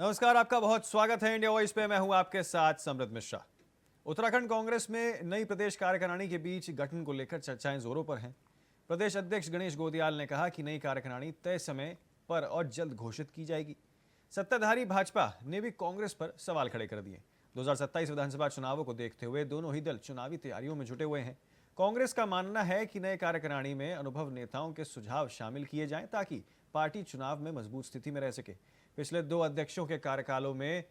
नमस्कार, आपका बहुत स्वागत है इंडिया वॉइस पे। मैं हूं आपके साथ समृद्ध मिश्रा। उत्तराखंड कांग्रेस में नई प्रदेश कार्यकारिणी के बीच गठन को लेकर चर्चाएं जोरों पर हैं। प्रदेश अध्यक्ष गणेश गोदियाल ने कहा कि नई कार्यकारिणी तय समय पर और जल्द घोषित की जाएगी। सत्ताधारी भाजपा ने भी कांग्रेस पर सवाल खड़े कर दिए। 2027 विधानसभा चुनावों को देखते हुए दोनों ही दल चुनावी तैयारियों में जुटे हुए हैं। कांग्रेस का मानना है कि नए कार्यकारिणी में अनुभव नेताओं के सुझाव शामिल किए जाएं ताकि पार्टी चुनाव में मजबूत स्थिति में रह सके। पिछले दो अध्यक्षों के कार्यकालों में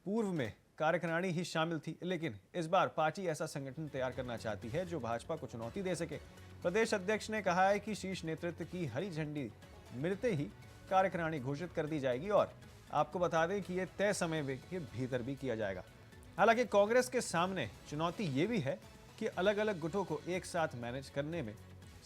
पूर्व में कार्यकारिणी ही शामिल थी, लेकिन इस बार पार्टी ऐसा संगठन तैयार करना चाहती है जो भाजपा को चुनौती दे सके। प्रदेश अध्यक्ष ने कहा है कि शीर्ष नेतृत्व की हरी झंडी मिलते ही कार्यकारिणी घोषित कर दी जाएगी और आपको बता दें कि यह तय समय के भीतर भी किया जाएगा। हालांकि कांग्रेस के सामने चुनौती ये भी है कि अलग अलग गुटों को एक साथ मैनेज करने में,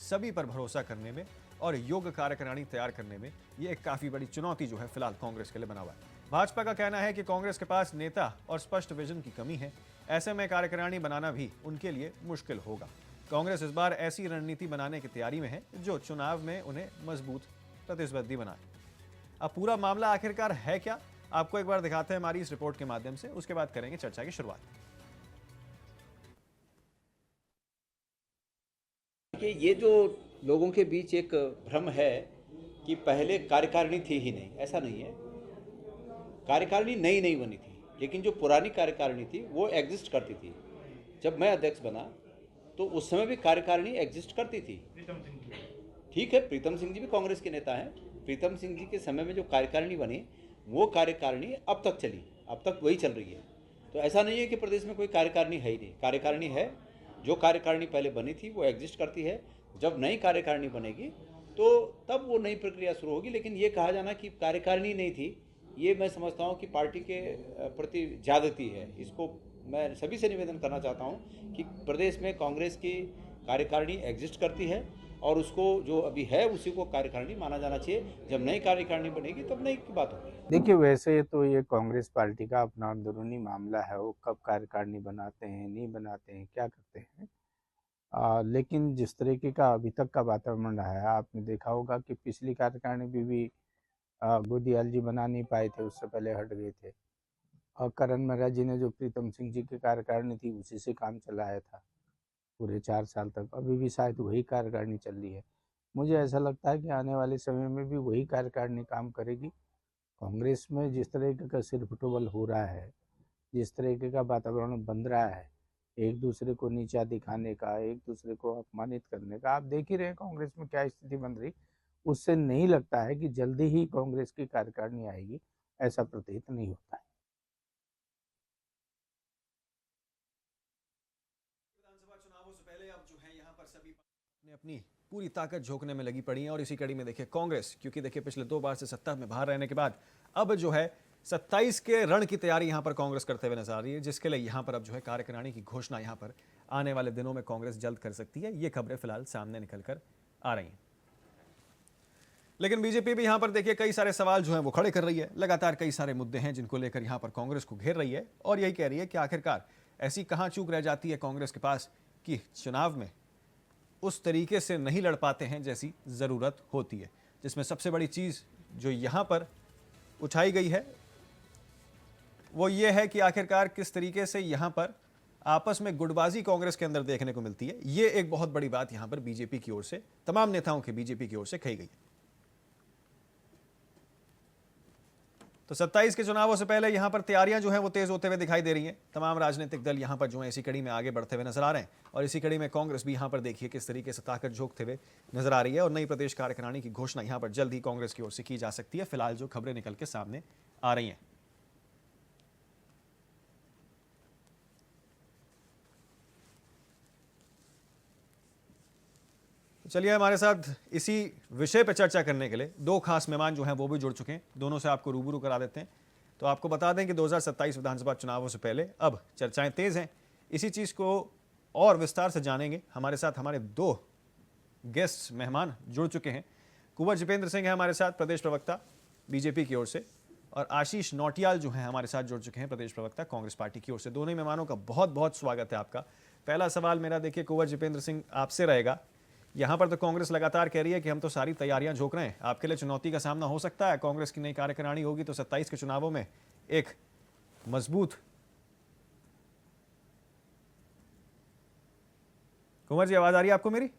सभी पर भरोसा करने में और योग्य कार्यकारिणी तैयार करने में ये एक काफी बड़ी चुनौती जो है फिलहाल कांग्रेस के लिए बना हुआ है। भाजपा का कहना है कि कांग्रेस के पास नेता और स्पष्ट विजन की कमी है। ऐसे में कार्यकारिणी बनाना भी उनके लिए मुश्किल होगा। कांग्रेस इस बार ऐसी रणनीति बनाने की तैयारी में है जो चुनाव में उन्हें मजबूत प्रतिस्पर्धी बनाए। अब पूरा मामला आखिरकार है क्या, आपको एक बार दिखाते हैं हमारी इस रिपोर्ट के माध्यम से, उसके बाद करेंगे चर्चा की शुरुआत। ये जो लोगों के बीच एक भ्रम है कि पहले कार्यकारिणी थी ही नहीं, ऐसा नहीं है। कार्यकारिणी नई नहीं बनी थी, लेकिन जो पुरानी कार्यकारिणी थी वो एग्जिस्ट करती थी। जब मैं अध्यक्ष बना तो उस समय भी कार्यकारिणी एग्जिस्ट करती थी। ठीक है, प्रीतम सिंह जी भी कांग्रेस के नेता हैं। प्रीतम सिंह जी के समय में जो कार्यकारिणी बनी वो कार्यकारिणी अब तक चली, अब तक वही चल रही है। तो ऐसा नहीं है कि प्रदेश में कोई कार्यकारिणी है ही नहीं, कार्यकारिणी है। जो कार्यकारिणी पहले बनी थी वो एग्जिस्ट करती है। जब नई कार्यकारिणी बनेगी तो तब वो नई प्रक्रिया शुरू होगी। लेकिन ये कहा जाना कि कार्यकारिणी नहीं थी, ये मैं समझता हूँ कि पार्टी के प्रति ज्यादती है। इसको मैं सभी से निवेदन करना चाहता हूँ कि प्रदेश में कांग्रेस की कार्यकारिणी एग्जिस्ट करती है और उसको जो अभी है उसी को कार्यकारिणी माना जाना चाहिए। जब नई कार्यकारिणी बनेगी तब नई की बात होगी। देखिए, वैसे तो ये कांग्रेस पार्टी का अपना अंदरूनी मामला है, वो कब कार्यकारिणी बनाते हैं, नहीं बनाते हैं, क्या करते हैं। लेकिन जिस तरीके का अभी तक का वातावरण रहा है, आपने देखा होगा कि पिछली कार्यकारिणी भी गोदियाल जी बना नहीं पाए थे, उससे पहले हट गए थे। और करण मेहरा जी ने जो प्रीतम सिंह जी की कार्यकारिणी थी उसी से काम चलाया था पूरे 4 साल तक। अभी भी शायद वही कार्यकारिणी चल रही है। मुझे ऐसा लगता है कि आने वाले समय में भी वही कार्यकारिणी काम करेगी। कांग्रेस में जिस तरीके का सिरफुटबल हो रहा है, जिस तरीके का वातावरण बन रहा है, एक दूसरे को नीचा दिखाने का, एक दूसरे को अपमानित करने का, आप देख ही रहे हैं कांग्रेस में क्या स्थिति बन रही। उससे नहीं लगता है कि जल्दी ही कांग्रेस की कार्यकारिणी आएगी, ऐसा प्रतीत नहीं होता है। विधानसभा चुनावों से पहले अब जो है यहाँ पर सभी ने अपनी पूरी ताकत झोंकने में लगी पड़ी है और इसी कड़ी में देखिए कांग्रेस, क्योंकि देखिए पिछले 2 बार से सत्ता में बाहर रहने के बाद अब जो है 27 के रण की तैयारी यहां पर कांग्रेस करते हुए नजर आ रही है, जिसके लिए यहां पर अब जो है कार्यकारिणी की घोषणा यहां पर आने वाले दिनों में कांग्रेस जल्द कर सकती है। ये खबरें फिलहाल सामने निकल कर आ रही हैं। लेकिन बीजेपी भी यहां पर देखिए कई सारे सवाल जो हैं वो खड़े कर रही है। लगातार कई सारे मुद्दे हैं जिनको लेकर यहां पर कांग्रेस को घेर रही है और यही कह रही है कि आखिरकार ऐसी कहां चूक रह जाती है कांग्रेस के पास कि चुनाव में उस तरीके से नहीं लड़ पाते हैं जैसी जरूरत होती है। जिसमें सबसे बड़ी चीज जो यहां पर उठाई गई है वो ये है कि आखिरकार किस तरीके से यहां पर आपस में गुटबाजी कांग्रेस के अंदर देखने को मिलती है। ये एक बहुत बड़ी बात यहां पर बीजेपी की ओर से, तमाम नेताओं के बीजेपी की ओर से कही गई है। तो 27 के चुनावों से पहले यहां पर तैयारियां जो हैं वो तेज होते हुए दिखाई दे रही हैं। तमाम राजनीतिक दल यहां पर जो है इसी कड़ी में आगे बढ़ते हुए नजर आ रहे हैं और इसी कड़ी में कांग्रेस भी यहां पर देखिए किस तरीके से ताकत झोंकते हुए नजर आ रही है और नई प्रदेश कार्यकारिणी की घोषणा यहां पर जल्द ही कांग्रेस की ओर से की जा सकती है। फिलहाल जो खबरें निकल के सामने आ रही हैं। चलिए, हमारे साथ इसी विषय पर चर्चा करने के लिए 2 खास मेहमान जो हैं वो भी जुड़ चुके हैं। दोनों से आपको रूबरू करा देते हैं। तो आपको बता दें कि 2027 विधानसभा चुनावों से पहले अब चर्चाएं तेज हैं। इसी चीज को और विस्तार से जानेंगे। हमारे साथ हमारे 2 गेस्ट मेहमान जुड़ चुके हैं। कुंवर जितेंद्र सिंह है हमारे साथ, प्रदेश प्रवक्ता बीजेपी की ओर से, और आशीष नौटियाल जो हैं हमारे साथ जुड़ चुके हैं, प्रदेश प्रवक्ता कांग्रेस पार्टी की ओर से। दोनों ही मेहमानों का बहुत बहुत स्वागत है आपका। पहला सवाल मेरा देखिए कुंवर जितेंद्र सिंह आपसे रहेगा। यहाँ पर तो कांग्रेस लगातार कह रही है कि हम तो सारी तैयारियां झोंक रहे हैं। आपके लिए चुनौती का सामना हो सकता है? कांग्रेस की नई कार्यकारिणी होगी तो 27 के चुनावों में एक मजबूत। कुंवर जी, आवाज आ रही है आपको मेरी?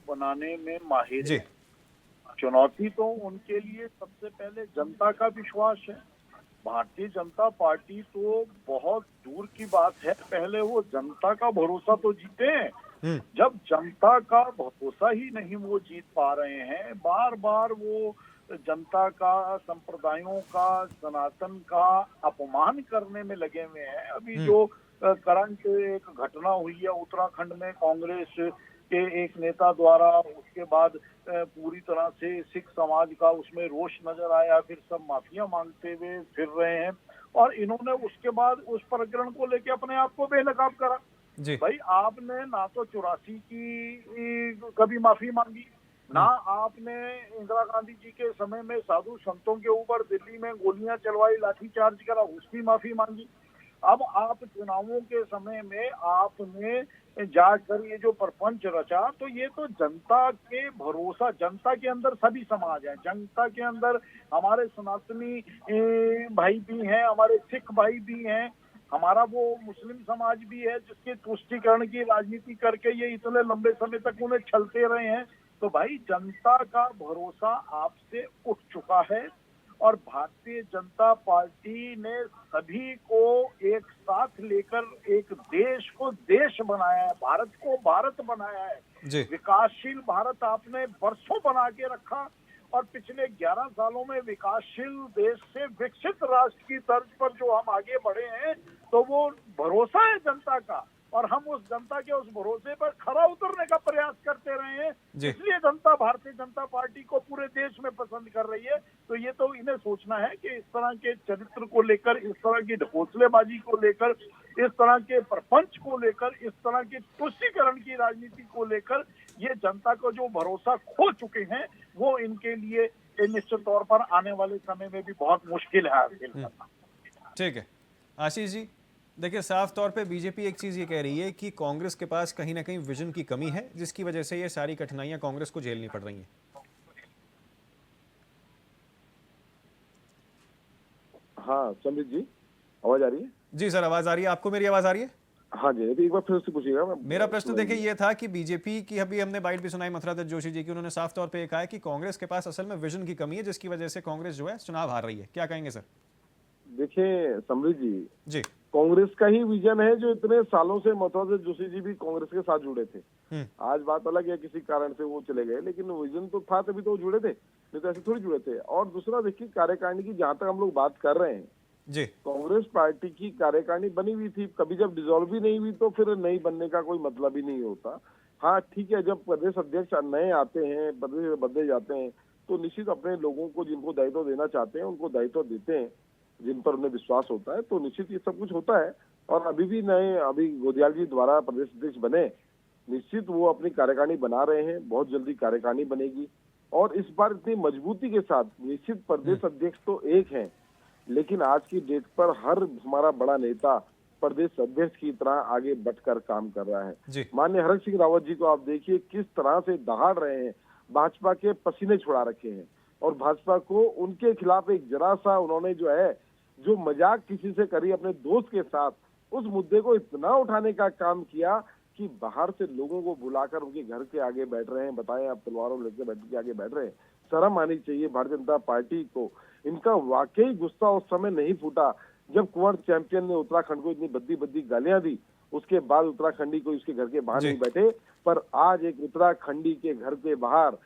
बनाने में माहिर जी। है। चुनौती तो उनके लिए सबसे पहले जनता का विश्वास है। भारतीय जनता पार्टी तो बहुत दूर की बात है, पहले वो जनता का भरोसा तो जीते हैं। जब जनता का भरोसा ही नहीं वो जीत पा रहे हैं, बार बार वो जनता का, संप्रदायों का, सनातन का अपमान करने में लगे हुए हैं। अभी जो करंट एक घटना हुई है उत्तराखंड में कांग्रेस के एक नेता द्वारा, उसके बाद पूरी तरह से सिख समाज का उसमें रोष नजर आया, फिर सब माफिया मांगते हुए फिर रहे हैं और इन्होंने उसके बाद उस प्रकरण को लेकर अपने आप को बेनकाब करा। जी। भाई आपने ना तो 84 की कभी माफी मांगी, ना आपने इंदिरा गांधी जी के समय में साधु संतों के ऊपर दिल्ली में गोलियां चलवाई, लाठीचार्ज करा, उसकी माफी मांगी। अब आप चुनावों के समय में आपने जाकर ये जो प्रपंच रचा, तो ये तो जनता के भरोसा, जनता के अंदर सभी समाज है, जनता के अंदर हमारे सनातनी भाई भी हैं, हमारे सिख भाई भी हैं, हमारा वो मुस्लिम समाज भी है जिसके तुष्टीकरण की राजनीति करके ये इतने लंबे समय तक उन्हें छलते रहे हैं। तो भाई जनता का भरोसा आपसे उठ चुका है और भारतीय जनता पार्टी ने सभी को एक साथ लेकर एक देश को देश बनाया है, भारत को भारत बनाया है। जी। विकासशील भारत आपने वर्षों बना के रखा और पिछले 11 सालों में विकासशील देश से विकसित राष्ट्र की तर्ज पर जो हम आगे बढ़े हैं, तो वो भरोसा है जनता का और हम उस जनता के उस भरोसे पर खरा उतरने का प्रयास करते रहे हैं। इसलिए जनता भारतीय जनता पार्टी को पूरे देश में पसंद कर रही है। तो ये तो इन्हें सोचना है कि इस तरह के चरित्र को लेकर, इस तरह की ढकोसलेबाजी को लेकर, इस तरह के प्रपंच को लेकर, इस तरह की तुष्टीकरण की राजनीति को लेकर ये जनता को जो भरोसा खो चुके हैं, वो इनके लिए निश्चित तौर पर आने वाले समय में भी बहुत मुश्किल है हासिल करना। ठीक है आशीष जी, देखिए साफ तौर पे बीजेपी एक चीज ये कह रही है कि कांग्रेस के पास कहीं ना कहीं विजन की कमी है, जिसकी वजह से ये सारी कठिनाइयां कांग्रेस को झेलनी पड़ रही हैं। हाँ संबित जी, आवाज आ रही है? जी सर, आवाज आ रही है। आपको मेरी आवाज आ रही है? हाँ जी, एक बार फिर से पूछिएगा। मेरा प्रश्न देखिए ये था कि बीजेपी की, अभी हमने बाइट भी सुनाई मथुरा दत्त जोशी जी की, उन्होंने साफ तौर पे ये कहा है कि कांग्रेस के पास असल में विजन की कमी है, जिसकी वजह से कांग्रेस जो है चुनाव हार रही है। क्या कहेंगे सर? देखिए समृद्ध जी, कांग्रेस का ही विजन है जो इतने सालों से मथुरा दत्त जोशी जी भी कांग्रेस के साथ जुड़े थे। आज बात अलग है, किसी कारण से वो चले गए, लेकिन विजन तो था तभी तो वो जुड़े थे, नहीं तो ऐसे थोड़ी जुड़े थे। और दूसरा देखिए, कार्यकारिणी की जहां तक हम लोग बात कर रहे हैं जी, कांग्रेस पार्टी की कार्यकारिणी बनी हुई थी, कभी जब डिसॉल्व ही नहीं हुई तो फिर नई बनने का कोई मतलब ही नहीं होता। हाँ ठीक है, जब प्रदेश अध्यक्ष नए आते हैं, प्रदेश बदले जाते हैं, तो निश्चित अपने लोगों को जिनको दायित्व देना चाहते हैं उनको दायित्व देते हैं, जिन पर उन्हें विश्वास होता है, तो निश्चित ये सब कुछ होता है। और अभी भी अभी गोदियाल जी द्वारा प्रदेश अध्यक्ष बने, निश्चित वो अपनी कार्यकारिणी बना रहे हैं, बहुत जल्दी कार्यकारिणी बनेगी। और इस बार इतनी मजबूती के साथ, निश्चित प्रदेश अध्यक्ष तो एक है, लेकिन आज की डेट पर हर हमारा बड़ा नेता प्रदेश अध्यक्ष की तरह आगे बढ़कर काम कर रहा है। माननीय हरक सिंह रावत जी को आप देखिए किस तरह से दहाड़ रहे हैं, भाजपा के पसीने छुड़ा रखे हैं और भाजपा को उनके खिलाफ एक जरा सा उन्होंने जो मजाक किसी से करी अपने दोस्त के साथ, उस मुद्दे को इतना उठाने का काम किया कि बाहर से लोगों को बुलाकर उनके घर के आगे बैठ रहे हैं। बताएं, आप तलवारों लेकर बैठ के आगे बैठ रहे हैं। शर्म आनी चाहिए भारतीय जनता पार्टी को। इनका वाकई गुस्सा उस समय नहीं फूटा जब कुंवर चैंपियन ने उत्तराखंड को इतनी बद्दी बद्दी गालियां दी, उसके बाद उत्तराखंडी को उसके घर के बाहर नहीं बैठे, पर आज एक उत्तराखंडी के घर के बाहर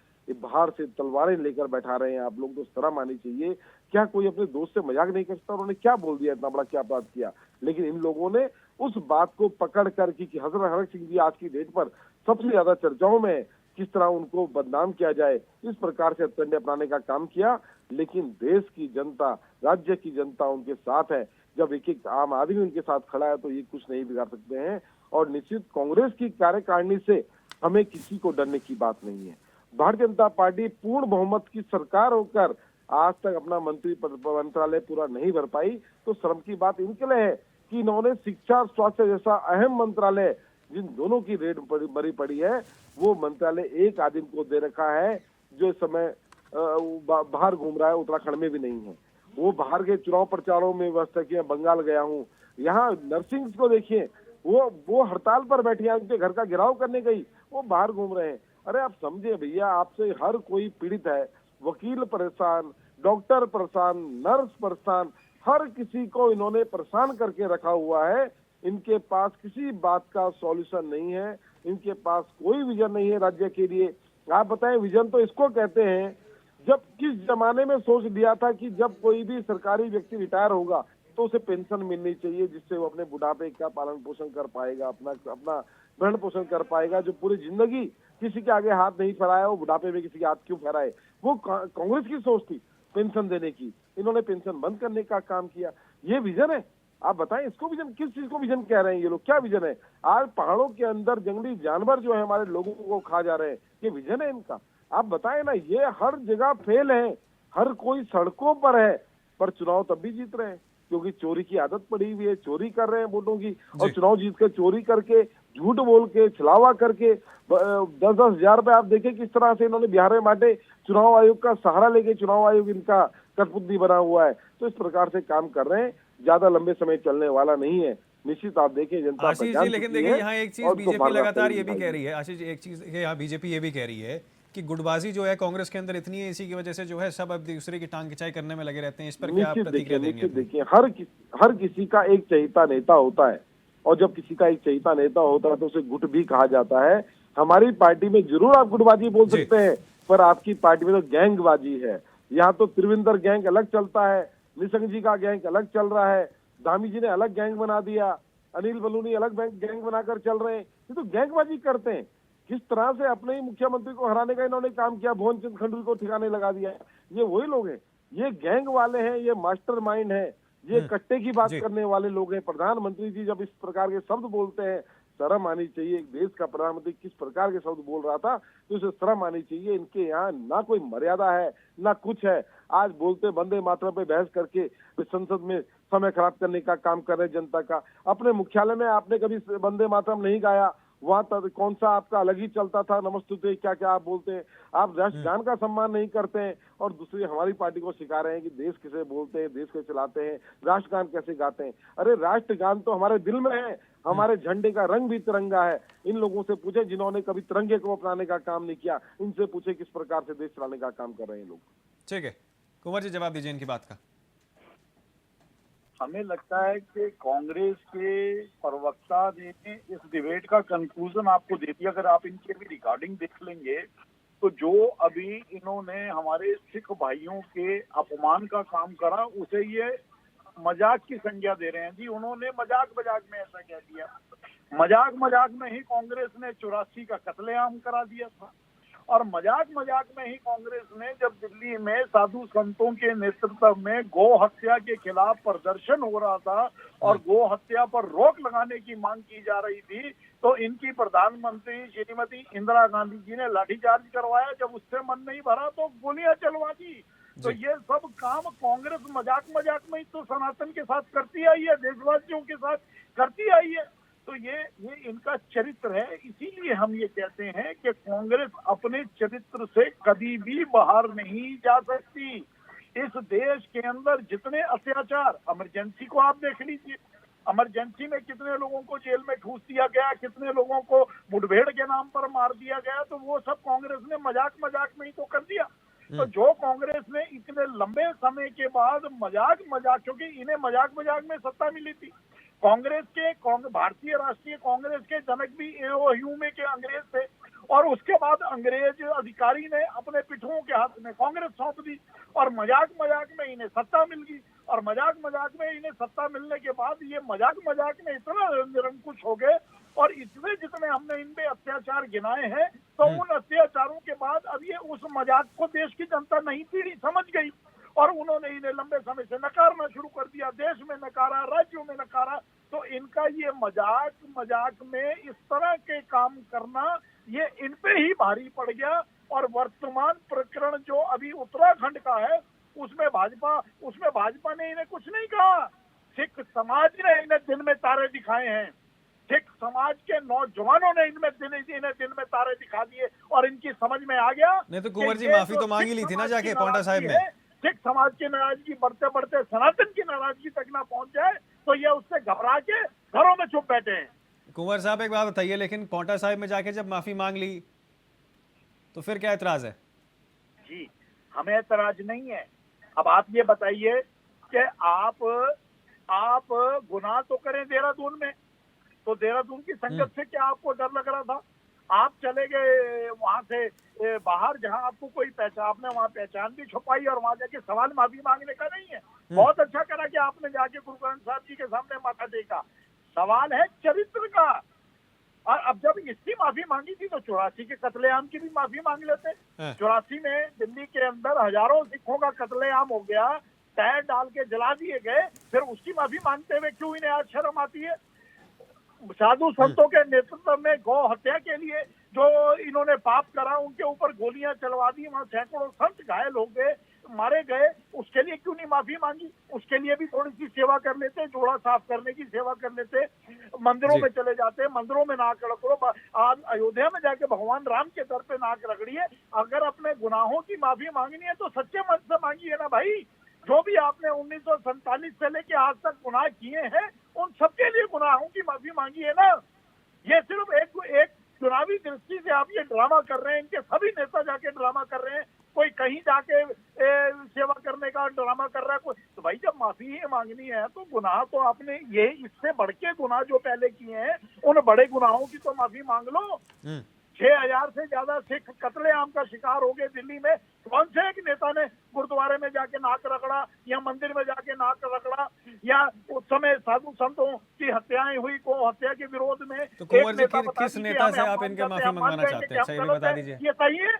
से तलवारें लेकर बैठा रहे हैं। आप लोग तो शर्म आनी चाहिए। क्या कोई अपने दोस्त से मजाक नहीं कर सकता? उन्होंने क्या बोल दिया, इतना बड़ा क्या अपराध किया? लेकिन इन लोगों ने उस बात को पकड़ कर कि हजरत हरक सिंह जी आज की डेट पर सबसे ज्यादा चर्चाओं में, किस तरह उनको बदनाम किया जाए, इस प्रकार से हथकंडे अपनाने का काम किया। लेकिन देश की जनता, राज्य की जनता उनके साथ है। जब एक एक आम आदमी उनके साथ खड़ा है तो ये कुछ नहीं बिगाड़ सकते हैं। और निश्चित कांग्रेस की कार्यकारिणी से हमें किसी को डरने की बात नहीं है। भारतीय जनता पार्टी पूर्ण बहुमत की सरकार होकर आज तक अपना मंत्रालय पूरा नहीं भर पाई, तो शर्म की बात इनके लिए है कि इन्होंने शिक्षा स्वास्थ्य जैसा अहम मंत्रालय जिन दोनों की रेट बड़ी पड़ी है, वो मंत्रालय एक आदमी को दे रखा है जो इस समय बाहर घूम रहा है, उत्तराखंड में भी नहीं है। वो बाहर के चुनाव प्रचारों में व्यवस्था किया, बंगाल गया हूँ, यहाँ नर्सिंग्स को देखिए, वो हड़ताल पर बैठी है, उनके घर का घेराव करने गई, वो बाहर घूम रहे हैं। अरे आप समझे भैया, आपसे हर कोई पीड़ित है, वकील परेशान, डॉक्टर परेशान, नर्स परेशान, हर किसी को इन्होंने परेशान करके रखा हुआ है। इनके पास किसी बात का सॉल्यूशन नहीं है, इनके पास कोई विजन नहीं है राज्य के लिए। आप बताएं, विजन तो इसको कहते हैं जब किस जमाने में सोच लिया था कि जब कोई भी सरकारी व्यक्ति रिटायर होगा तो उसे पेंशन मिलनी चाहिए, जिससे वो अपने बुढ़ापे का पालन पोषण कर पाएगा, अपना भरण पोषण कर पाएगा। जो पूरी जिंदगी किसी के आगे हाथ नहीं फैलाया, वो बुढ़ापे में किसी के हाथ क्यों फैलाए? वो कांग्रेस की सोच थी पेंशन देने की, इन्होंने पेंशन बंद करने का काम किया। ये विजन है? आप बताएं, इसको विजन, किस चीज को विजन कह रहे हैं ये लोग? क्या विजन है? आज पहाड़ों के अंदर जंगली जानवर जो है हमारे लोगों को खा जा रहे हैं, ये विजन है इनका? आप बताएं ना, ये हर जगह फेल है, हर कोई सड़कों पर है, पर चुनाव तब भी जीत रहे हैं क्योंकि चोरी की आदत पड़ी हुई है, चोरी कर रहे हैं वोटों की, और चुनाव जीत कर चोरी करके, झूठ बोल के, छलावा करके 10-10 हजार रुपए आप देखें किस तरह से इन्होंने बिहार में बांटे। चुनाव आयोग का सहारा लेके चुनाव आयोग इनका कठपुतली बना हुआ है। तो इस प्रकार से काम कर रहे हैं, ज्यादा लंबे समय चलने वाला नहीं है। निश्चित आप देखें, जनता आशीष जी, लेकिन देखिए यहाँ एक चीज बीजेपी लगातार ये भी कह रही है, आशीष जी एक चीज यहाँ बीजेपी ये भी कह रही है कि गुटबाजी जो है कांग्रेस के अंदर इतनी है, इसी की वजह से जो है सब अब दूसरे की टांग खिंचाई करने में लगे रहते हैं। इस पर क्या प्रतिक्रिया देंगे? देखिए, हर किसी का एक चहेता नेता होता है, और जब किसी का एक चहेता नेता होता है तो उसे गुट भी कहा जाता है। हमारी पार्टी में जरूर आप गुटबाजी बोल सकते हैं, पर आपकी पार्टी में तो गैंगबाजी है। यहाँ तो त्रिवेंद्र गैंग अलग चलता है, निशंक जी का गैंग अलग चल रहा है, धामी जी ने अलग गैंग बना दिया, अनिल बलूनी अलग गैंग बनाकर चल रहे हैं। ये तो गैंगबाजी करते हैं। किस तरह से अपने ही मुख्यमंत्री को हराने का इन्होंने काम किया, भुवन चंद्र खंडूरी को ठिकाने लगा दिया। ये वही लोग हैं, ये गैंग वाले हैं, ये मास्टरमाइंड है, ये कट्टे की बात करने वाले लोग हैं। प्रधानमंत्री जी जब इस प्रकार के शब्द बोलते हैं, शर्म आनी चाहिए। एक देश का प्रधानमंत्री किस प्रकार के शब्द बोल रहा था, तो उसे शर्म आनी चाहिए। इनके यहाँ ना कोई मर्यादा है ना कुछ है। आज बोलते वंदे मातरम पे बहस करके संसद में समय खराब करने का काम कर रहे जनता का। अपने मुख्यालय में आपने कभी वंदे मातरम नहीं गाया, वहां तक कौन सा आपका अलग ही चलता था, नमस्तुते क्या क्या आप बोलते हैं। आप राष्ट्रगान का सम्मान नहीं करते हैं, और दूसरी हमारी पार्टी को सिखा रहे हैं कि देश कैसे बोलते हैं, देश कैसे चलाते हैं, राष्ट्रगान कैसे गाते हैं। अरे राष्ट्रगान तो हमारे दिल में है, हमारे झंडे का रंग भी तिरंगा है। इन लोगों से पूछे जिन्होंने कभी तिरंगे को अपनाने का काम नहीं किया, इनसे पूछे किस प्रकार से देश चलाने का काम कर रहे हैं लोग। ठीक है, कुंवर जी जवाब दीजिए इनकी बात का। हमें लगता है कि कांग्रेस के प्रवक्ता ने इस डिबेट का कंक्लूजन आपको दे दिया। अगर आप इनकी अभी रिकॉर्डिंग देख लेंगे तो जो अभी इन्होंने हमारे सिख भाइयों के अपमान का काम करा, उसे ये मजाक की संज्ञा दे रहे हैं जी। उन्होंने मजाक मजाक में ऐसा कह दिया। मजाक मजाक में ही कांग्रेस ने 84 का कत्लेआम करा दिया था, और मजाक मजाक में ही कांग्रेस ने जब दिल्ली में साधु संतों के नेतृत्व में गो हत्या के खिलाफ प्रदर्शन हो रहा था और गो हत्या पर रोक लगाने की मांग की जा रही थी, तो इनकी प्रधानमंत्री श्रीमती इंदिरा गांधी जी ने लाठीचार्ज करवाया। जब उससे मन नहीं भरा तो गोलियां चलवा दी। तो ये सब काम कांग्रेस मजाक मजाक में ही तो सनातन के साथ करती आई है, देशवासियों के साथ करती आई है। तो ये इनका चरित्र है। इसीलिए हम ये कहते हैं कि कांग्रेस अपने चरित्र से कभी भी बाहर नहीं जा सकती। इस देश के अंदर जितने अत्याचार, इमरजेंसी को आप देख लीजिए, इमरजेंसी में कितने लोगों को जेल में ठूस दिया गया, कितने लोगों को मुठभेड़ के नाम पर मार दिया गया, तो वो सब कांग्रेस ने मजाक मजाक में ही तो कर दिया। तो जो कांग्रेस ने इतने लंबे समय के बाद मजाक मजाक, क्योंकि इन्हें मजाक मजाक में सत्ता मिली थी। कांग्रेस के भारतीय राष्ट्रीय कांग्रेस के जनक भी एओयू में के अंग्रेज थे, और उसके बाद अंग्रेज अधिकारी ने अपने पिठुओं के हाथ में कांग्रेस सौंप दी, और मजाक मजाक में इन्हें सत्ता मिल गई। और मजाक मजाक में इन्हें सत्ता मिलने के बाद ये मजाक मजाक में इतना निरंकुश हो गए, और इतने जितने हमने इन पे अत्याचार गिनाए हैं, तो उन अत्याचारों के बाद अब ये उस मजाक को देश की जनता नहीं पीढ़ी समझ गई, और उन्होंने इन्हें लंबे समय से नकारना शुरू कर दिया। देश में नकारा, राज्यों में नकारा। तो इनका ये मजाक मजाक में इस तरह के काम करना, ये इन पे ही भारी पड़ गया। और वर्तमान प्रकरण जो अभी उत्तराखंड का है, उसमें भाजपा ने इन्हें कुछ नहीं कहा। सिख समाज ने इन्हें दिन में तारे दिखाए हैं, सिख समाज के नौजवानों ने इनमें दिन में तारे दिखा दिए और इनकी समझ में आ गया। नहीं तो कुंवर जी माफी तो मांग ही ली थी ना जाके पांवटा साहिब में। सिख समाज की नाराजगी बढ़ते बढ़ते सनातन की नाराजगी तक ना पहुंच जाए तो ये उससे घबरा के घरों में चुप बैठे हैं। कुंवर साहब एक बात बताइए, लेकिन पांवटा साहिब में जाके जब माफी मांग ली तो फिर क्या एतराज है? जी, हमें एतराज नहीं है। अब आप ये बताइए कि आप गुनाह तो करें देहरादून में, तो देहरादून की संगत से क्या आपको डर लग रहा था? आप चले गए वहां से बाहर जहां आपको कोई पहचान, आपने वहां पहचान भी छुपाई और वहां जाके सवाल माफी मांगने का नहीं है। बहुत अच्छा करा कि आपने जाके गुरु ग्रंथ साहब जी के सामने माथा टेका। सवाल है चरित्र का। और अब जब इसकी माफी मांगी थी तो 84 के कत्लेआम की भी माफी मांग लेते। 84 में दिल्ली के अंदर हजारों सिखों का कत्लेआम हो गया, टायर डाल के जला दिए गए, फिर उसकी माफी मांगते हुए क्यों इन्हें आज शर्म आती है? साधु संतों के नेतृत्व में गौ हत्या के लिए जो इन्होंने पाप करा, उनके ऊपर गोलियां चलवा दी, वहां सैकड़ों संत घायल हो गए, मारे गए, उसके लिए क्यों नहीं माफी मांगी? उसके लिए भी थोड़ी सी सेवा कर लेते, जोड़ा साफ करने की सेवा कर लेते, मंदिरों में चले जाते, मंदिरों में नाक रगड़ो। आज अयोध्या में जाके भगवान राम के दर पे नाक रगड़िए। अगर अपने गुनाहों की माफी मांगनी है तो सच्चे मन से मांगिए ना भाई। जो भी आपने 1947 से लेके आज तक गुनाह किए हैं, उन सबके लिए गुनाहों की माफी मांगी है ना। ये सिर्फ एक चुनावी दृष्टि से आप ये ड्रामा कर रहे हैं, इनके सभी नेता जाके ड्रामा कर रहे हैं, कोई कहीं जाके सेवा करने का ड्रामा कर रहा है कोई। तो भाई जब माफी ही मांगनी है तो गुनाह तो आपने ये इससे बढ़ के गुनाह जो पहले किए हैं उन बड़े गुनाहों की तो माफी मांग लो। 6000 से ज्यादा सिख कत्लेआम का शिकार हो गए दिल्ली में। कौन से एक नेता ने गुरुद्वारे में जाके नाक रगड़ा या मंदिर में जाके नाक रगड़ा या उस समय साधु संतों की हत्याएं हुई को हत्या के विरोध में? तो कुंवर जी किस नेता से आप इनके माफी मंगवाना चाहते हैं? सही बता दीजिए। ये सही है?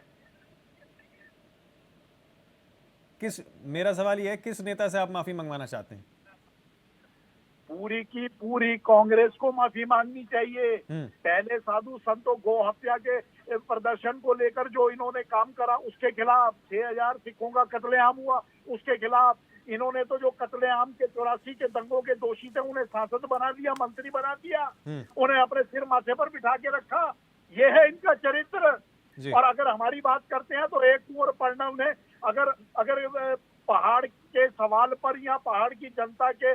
मेरा सवाल ये है, किस नेता से आप माफी मंगवाना चाहते हैं? पूरी की पूरी कांग्रेस को माफी मांगनी चाहिए। पहले साधु संतों गौ हत्या के प्रदर्शन को लेकर जो इन्होंने काम करा उसके खिलाफ, 6000 सिखों का कत्लेआम हुआ उसके खिलाफ, इन्होंने तो जो कत्लेआम के 84 के दंगों के दोषी थे उन्हें सांसद बना दिया, मंत्री बना दिया, उन्हें अपने सिर माथे पर बिठा के रखा। ये है इनका चरित्र। और अगर हमारी बात करते हैं तो एक कुंवर प्रणव ने अगर पहाड़ के सवाल पर या पहाड़ की जनता के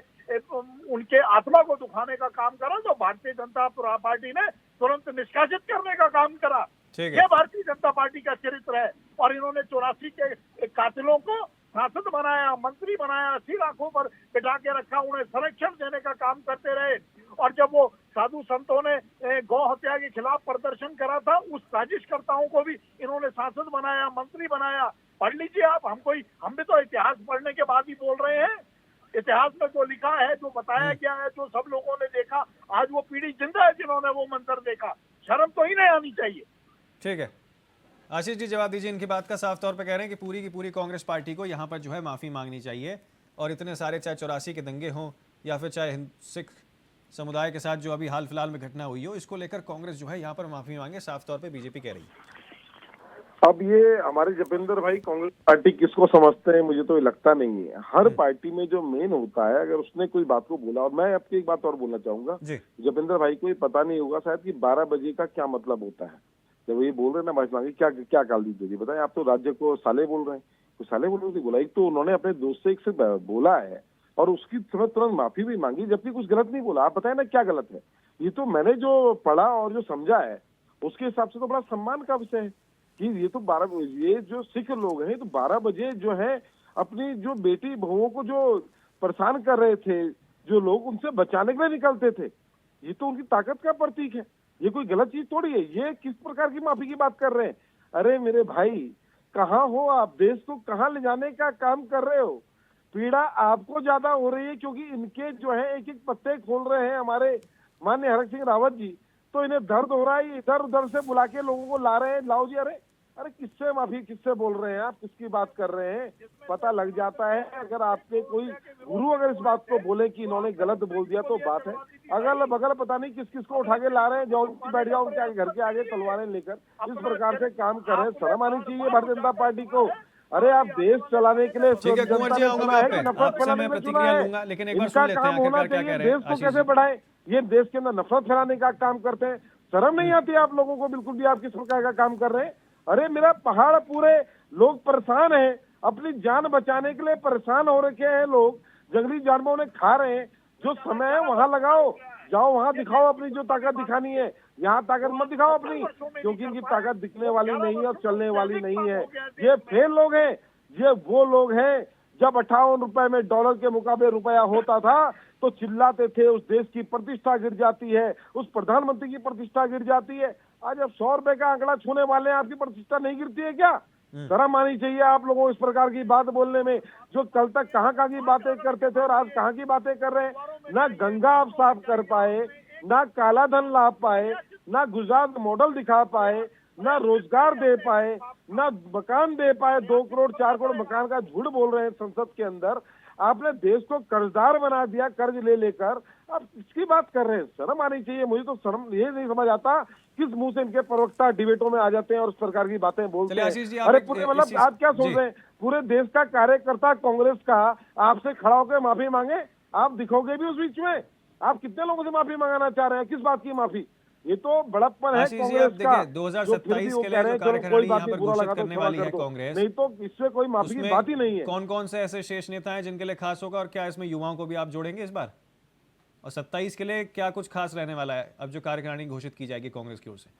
उनके आत्मा को दुखाने का काम करा तो भारतीय जनता पार्टी ने तुरंत निष्कासित करने का काम करा। ये भारतीय जनता पार्टी का चरित्र है। और इन्होंने 84 के कातिलों को सांसद बनाया, मंत्री बनाया, 80 लाखों पर बिठा के रखा, उन्हें संरक्षण देने का काम करते रहे। और जब वो साधु संतों ने गौ हत्या के खिलाफ प्रदर्शन करा था, उस साजिशकर्ताओं को भी इन्होंने सांसद बनाया, मंत्री बनाया। पढ़ लीजिए आप। हम भी तो इतिहास पढ़ने के बाद ही बोल रहे हैं। इतिहास में जो लिखा है, जो बताया गया है, जो सब लोगों ने देखा, आज वो पीढ़ी जिंदा है जिन्होंने वो मंजर देखा। शर्म तो ही नहीं आनी चाहिए। ठीक है आशीष जी, जवाब दीजिए इनकी बात का। साफ तौर पे कह रहे हैं कि पूरी की पूरी कांग्रेस पार्टी को यहाँ पर जो है माफी मांगनी चाहिए और इतने सारे, चाहे 84 के दंगे हों या फिर चाहे सिख समुदाय के साथ जो अभी हाल फिलहाल में घटना हुई हो, इसको लेकर कांग्रेस जो है यहाँ पर माफी मांगे, साफ तौर पे बीजेपी कह रही है। अब ये हमारे जपेंद्र भाई कांग्रेस पार्टी किसको समझते हैं, मुझे तो ये लगता नहीं है। हर पार्टी में जो मेन होता है, अगर उसने कोई बात को बोला, और मैं आपकी एक बात और बोलना चाहूंगा, जपेंद्र भाई को ये पता नहीं होगा शायद कि 12 बजे का क्या मतलब होता है। जब ये बोल रहे हैं ना माफी मांगी, क्या गाली दे दी बताएं? आप तो राज्य को साले बोल रहे हैं, तो साले बोल रहे बोला। एक तो उन्होंने अपने दोस्त से एक से बोला है और उसकी तुरंत माफी भी मांगी, जबकि कुछ गलत नहीं बोला। आप बताए ना क्या गलत है? ये तो मैंने जो पढ़ा और जो समझा है उसके हिसाब से तो बड़ा सम्मान का विषय है कि ये जो सिख लोग हैं तो 12 बजे जो है अपनी जो बेटी बहुओं को जो परेशान कर रहे थे, जो लोग उनसे बचाने के लिए निकलते थे, ये तो उनकी ताकत का प्रतीक है। ये कोई गलत चीज थोड़ी है। ये किस प्रकार की माफी की बात कर रहे हैं? अरे मेरे भाई, कहाँ हो आप? देश को कहाँ ले जाने का काम कर रहे हो? पीड़ा आपको ज्यादा हो रही है क्योंकि इनके जो है एक एक पत्ते खोल रहे हैं हमारे माननीय हरक सिंह रावत जी, तो इन्हें दर्द हो रहा है, इधर उधर से बुला के लोगों को ला रहे हैं, लाओ जी। अरे किससे माफी, किससे बोल रहे हैं आप? किसकी बात कर रहे हैं? पता लग जाता है। अगर आपके कोई गुरु अगर इस बात को बोले कि इन्होंने गलत बोल दिया तो बात है। अगल बगल पता नहीं किस किस को उठा के ला रहे हैं, जाओ बैठ जाओ उनके घर के आगे तलवारें लेकर, इस प्रकार से काम कर रहे हैं। शर्म आनी चाहिए भारतीय जनता पार्टी को। अरे आप देश चलाने के लिए ठीक है कुंवर जी, जनता ने आऊंगा चुना मैं है आप कि पे, नफरत आपसे फैलाने मैं में चुना प्रतिक्रिया है? लूंगा, लेकिन एक बार इनका सुन लेते हैं काम होना आखिरकार क्या कह चाहिए रहे हैं देश को आशीष कैसे जी। बढ़ाएं। ये देश के अंदर नफरत फैलाने का काम करते हैं। शर्म नहीं आती आप लोगों को बिल्कुल भी? आप किस प्रकार का काम कर रहे हैं? अरे मेरा पहाड़ पूरे लोग परेशान हैं, अपनी जान बचाने के लिए परेशान हो रखे हैं लोग, जंगली जानवरों ने खा रहे हैं। जो समय है वहां लगाओ, जाओ वहां दिखाओ अपनी जो ताकत दिखानी है। यहाँ ताकत मत दिखाओ अपनी, क्योंकि इनकी ताकत दिखने वाली नहीं है और चलने वाली नहीं है। ये फेल लोग हैं। ये वो लोग हैं जब 58 रुपए में डॉलर के मुकाबले रुपया होता था तो चिल्लाते थे उस देश की प्रतिष्ठा गिर जाती है, उस प्रधानमंत्री की प्रतिष्ठा गिर जाती है। आज अब 100 रुपए का आंकड़ा छूने वाले हैं, आपकी प्रतिष्ठा नहीं गिरती है क्या? शर्म आनी चाहिए आप लोगों को इस प्रकार की बात बोलने में। जो कल तक कहाँ की बातें करते थे और आज कहाँ की बातें कर रहे हैं। ना गंगा आप साफ कर पाए, ना काला धन ला पाए, ना गुजरात मॉडल दिखा पाए, ना रोजगार दे पाए, ना मकान दे पाए। 2 करोड़ 4 करोड़ मकान का झूठ बोल रहे हैं संसद के अंदर। आपने देश को कर्जदार बना दिया, कर्ज ले लेकर। आप इसकी बात कर रहे हैं? शर्म आनी चाहिए। मुझे तो शर्म ये नहीं समझ आता किस मुंह से इनके प्रवक्ता डिबेटों में आ जाते हैं और इस प्रकार की बातें बोलते चलिए आशीष जी, हैं। आप अरे एक- पूरे इस मतलब चीज- आप क्या सोच जी। रहे हैं? पूरे देश का कार्यकर्ता कांग्रेस का आपसे खड़ा होकर माफी मांगे? आप दिखोगे भी उस बीच में? आप कितने लोगों से माफी मांगना चाह रहे हैं? किस बात की माफी? ये तो बड़प्पन है आशीष जी, कांग्रेस आप का। देखिए, जो फिर 2027 भी वो के कह लिए रहे जो हैं चलो कोई कार्यकारिणी बात यहाँ नहीं, पर बुरा घोषित लगा तो करने क्षमा वाली कर है दो। कांग्रेस, नहीं तो इससे कोई माफी की बात ही नहीं है। कौन कौन से ऐसे शेष नेता हैं जिनके लिए खास होगा, और क्या इसमें युवाओं को भी आप जोड़ेंगे इस बार? और 27 के लिए क्या कुछ खास रहने वाला है अब जो कार्यकारिणी घोषित की जाएगी कांग्रेस की ओर से?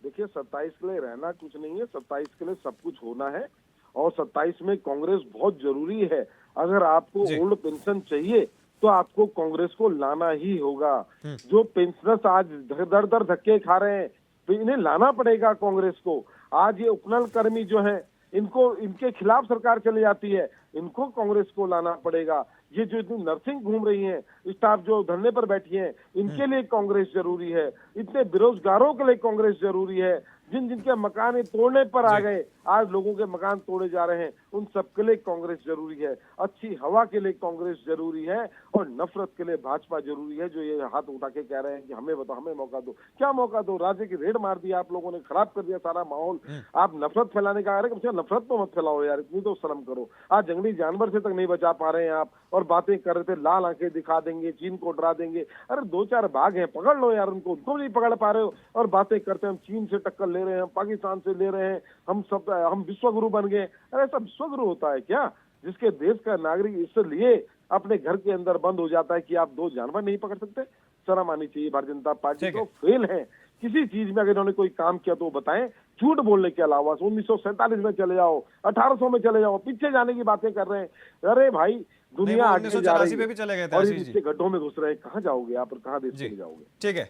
देखिए 27 के लिए रहना कुछ नहीं है, 27 के लिए सब कुछ होना है। और 27 में कांग्रेस बहुत जरूरी है। अगर आपको जी। ओल्ड पेंशन चाहिए तो आपको कांग्रेस को लाना ही होगा। जो पेंशनर्स आज दर दर धक्के खा रहे हैं तो इन्हें लाना पड़ेगा कांग्रेस को। आज ये उपनल कर्मी जो हैं इनको, इनके खिलाफ सरकार चली जाती है, इनको कांग्रेस को लाना पड़ेगा। ये जो इतनी नर्सिंग घूम रही हैं, स्टाफ जो धरने पर बैठी हैं, इनके लिए कांग्रेस जरूरी है। इतने बेरोजगारों के लिए कांग्रेस जरूरी है। जिन जिनके मकान ये तोड़ने पर आ गए, आज लोगों के मकान तोड़े जा रहे हैं, उन सबके लिए कांग्रेस जरूरी है। अच्छी हवा के लिए कांग्रेस जरूरी है और नफरत के लिए भाजपा जरूरी है। जो ये हाथ उठा के कह रहे हैं कि हमें बताओ, हमें मौका दो, क्या मौका दो? राज्य की रेड मार दी आप लोगों ने, खराब कर दिया सारा माहौल। आप नफरत फैलाने का, अरे कम से कम नफरत तो मत फैलाओ यार, इतनी तो शर्म करो। आज जंगली जानवर से तक नहीं बचा पा रहे हैं आप और बातें कर रहे थे लाल आंखें दिखा देंगे, चीन को डरा देंगे। अरे 2-4 बाघ हैं, पकड़ लो यार उनको नहीं पकड़ पा रहे हो और बातें करते हैं हम चीन से टक्कर ले रहे हैं, हम पाकिस्तान से ले रहे हैं, हम विश्वगुरु बन गए। अरे ऐसा विश्वगुरु होता है क्या जिसके देश का नागरिक इसलिए अपने घर के अंदर बंद हो जाता है कि आप 2 जानवर नहीं पकड़ सकते? शर्म आनी चाहिए भारतीय जनता पार्टी ठीक है। को। फेल है किसी चीज में। अगर इन्होंने कोई काम किया तो बताएं। झूठ बोलने के अलावा 1947 में चले जाओ, 1800 में चले जाओ, पीछे जाने की बातें कर रहे हैं। अरे भाई दुनिया वो आगे जा 1984 रही पे है भी चले गए थे और आशीष जी। इसके गड्ढों में घुस रहे हैं। कहाँ जाओगे आप और कहाँ देश जी चले जाओगे? ठीक है,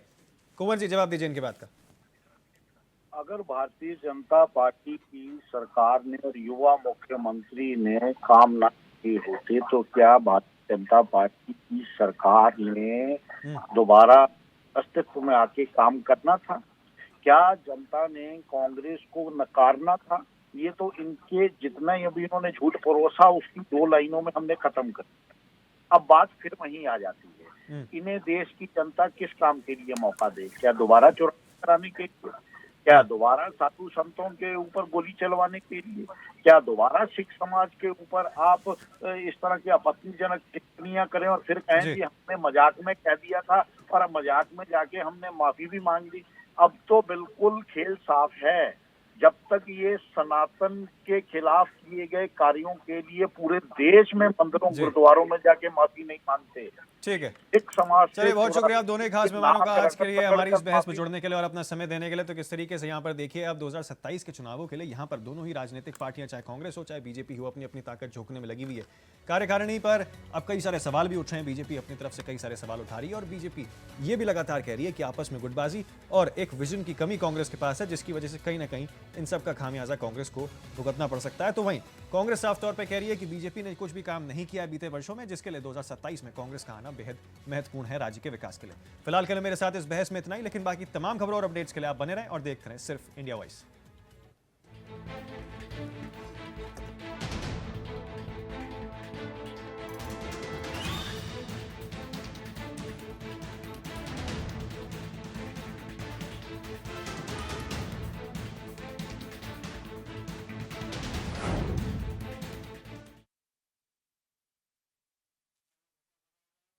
कुंवर जी जवाब दीजिए इनकी बात का। अगर भारतीय जनता पार्टी की सरकार ने और युवा मुख्यमंत्री ने काम न किए होते तो क्या भारतीय जनता पार्टी की सरकार ने दोबारा अस्तित्व में आके काम करना था? क्या जनता ने कांग्रेस को नकारना था? ये तो इनके जितना ही अभी इन्होंने झूठ परोसा उसकी 2 लाइनों में हमने खत्म कर दिया। अब बात फिर वहीं आ जाती है, इन्हें देश की जनता किस काम के लिए मौका दे? क्या दोबारा चुनाव कराने के लिए? क्या दोबारा साधु संतों के ऊपर गोली चलवाने के लिए? क्या दोबारा सिख समाज के ऊपर आप इस तरह की आपत्तिजनक टिप्पणियां करें और फिर कहें कि हमने मजाक में कह दिया था और अब मजाक में जाके हमने माफी भी मांग ली? अब तो बिल्कुल खेल साफ है। जब तक ये सनातन के खिलाफ किए गए कार्यों के लिए पूरे देश में मंदिरों गुरुद्वारों में जाके माफी नहीं मांगते, ठीक है, सिख समाज से चलिए बहुत शुक्रिया आप दोनों ही खास मेहमानों का आज के लिए हमारी इस बहस में माफी- जुड़ने के लिए और अपना समय देने के लिए। तो किस तरीके से यहाँ पर देखिए, अब 2027 के चुनावों के लिए यहाँ पर दोनों ही राजनीतिक पार्टियां, चाहे कांग्रेस हो चाहे बीजेपी हो, अपनी अपनी ताकत झोंकने में लगी हुई है। कार्यकारिणी पर अब कई सारे सवाल भी उठ रहे हैं, बीजेपी अपनी तरफ से कई सारे सवाल उठा रही है और बीजेपी ये भी लगातार कह रही है कि आपस में गुटबाजी और एक विजन की कमी कांग्रेस के पास है, जिसकी वजह से कहीं ना कहीं इन सब का खामियाजा कांग्रेस को भुगतना पड़ सकता है। तो वहीं कांग्रेस साफ तौर पर कह रही है कि बीजेपी ने कुछ भी काम नहीं किया बीते वर्षों में, जिसके लिए 2027 में कांग्रेस का आना बेहद महत्वपूर्ण है राज्य के विकास के लिए। फिलहाल के लिए मेरे साथ इस बहस में इतना ही, लेकिन बाकी तमाम खबरों और अपडेट्स के लिए आप बने रहें और देखते रहें सिर्फ इंडिया वॉइस।